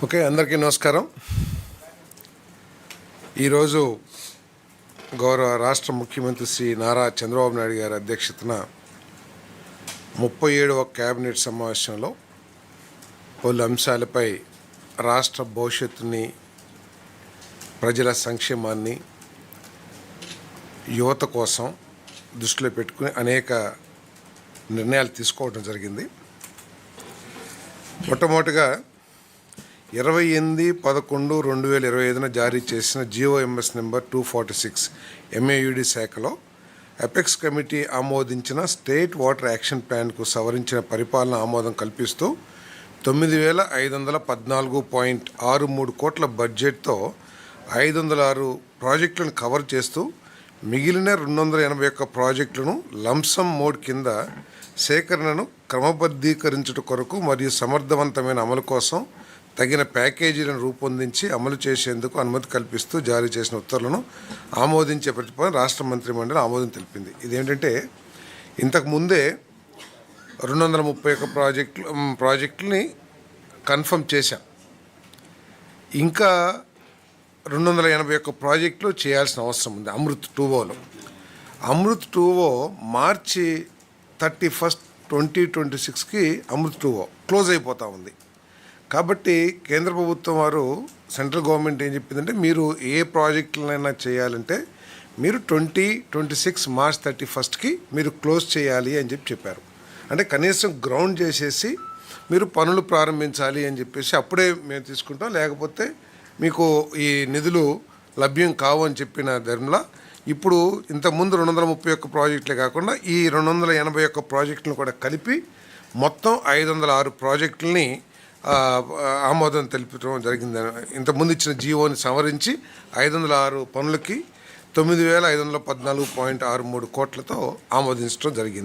Okay, అందరికీ నమస్కారం. ఈరోజు గౌరవ రాష్ట్ర ముఖ్యమంత్రి శ్రీ నారా చంద్రబాబు నాయుడు గారి అధ్యక్షతన 37వ కేబినెట్ సమావేశంలో పలు అంశాలపై రాష్ట్ర భవిష్యత్తుని, ప్రజల సంక్షేమాన్ని, యువత కోసం దృష్టిలో పెట్టుకుని అనేక నిర్ణయాలు తీసుకోవడం జరిగింది. మొట్టమొదటిగా 28/11/2025 జారీ చేసిన GOMS నెంబర్ 246 MAUD శాఖలో అపెక్స్ కమిటీ ఆమోదించిన స్టేట్ వాటర్ యాక్షన్ ప్లాన్కు సవరించిన పరిపాలన ఆమోదం కల్పిస్తూ 9,514.63 కోట్ల బడ్జెట్తో 506 ప్రాజెక్టులను కవర్ చేస్తూ మిగిలిన 281 ప్రాజెక్టులను లంసమ్ మోడ్ కింద సేకరణను క్రమబద్ధీకరించుట కొరకు మరియు సమర్థవంతమైన అమలు కోసం తగిన ప్యాకేజీలను రూపొందించి అమలు చేసేందుకు అనుమతి కల్పిస్తూ జారీ చేసిన ఉత్తర్వులను ఆమోదించే ప్రతిపాదన రాష్ట్ర మంత్రిమండలి ఆమోదం తెలిపింది. ఇదేంటంటే ఇంతకుముందే 231 ప్రాజెక్టులని కన్ఫర్మ్ చేశాం. ఇంకా 281 ప్రాజెక్టులు చేయాల్సిన అవసరం ఉంది. అమృత్ 2Oలో మార్చి 31, 2026కి అమృత్ 2O క్లోజ్ అయిపోతూ ఉంది. కాబట్టి కేంద్ర ప్రభుత్వం వారు, సెంట్రల్ గవర్నమెంట్ ఏం చెప్పిందంటే, మీరు ఏ ప్రాజెక్టులైనా చేయాలంటే మీరు 2026 మార్చ్ 31కి మీరు క్లోజ్ చేయాలి అని చెప్పారు. అంటే కనీసం గ్రౌండ్ చేసేసి మీరు పనులు ప్రారంభించాలి అని చెప్పేసి అప్పుడే మేము తీసుకుంటాం, లేకపోతే మీకు ఈ నిధులు లభ్యం కావు అని చెప్పిన ధర్మలా ఇప్పుడు ఇంతకుముందు 231 ప్రాజెక్టులే కాకుండా ఈ 281 ప్రాజెక్టులను కూడా కలిపి మొత్తం 506 ప్రాజెక్టులని ఆమోదం తెలిపడం జరిగింది. ఇంతకుముందు ఇచ్చిన జీవోని సవరించి 506 పనులకి 9,514.63 కోట్లతో ఆమోదించడం జరిగింది.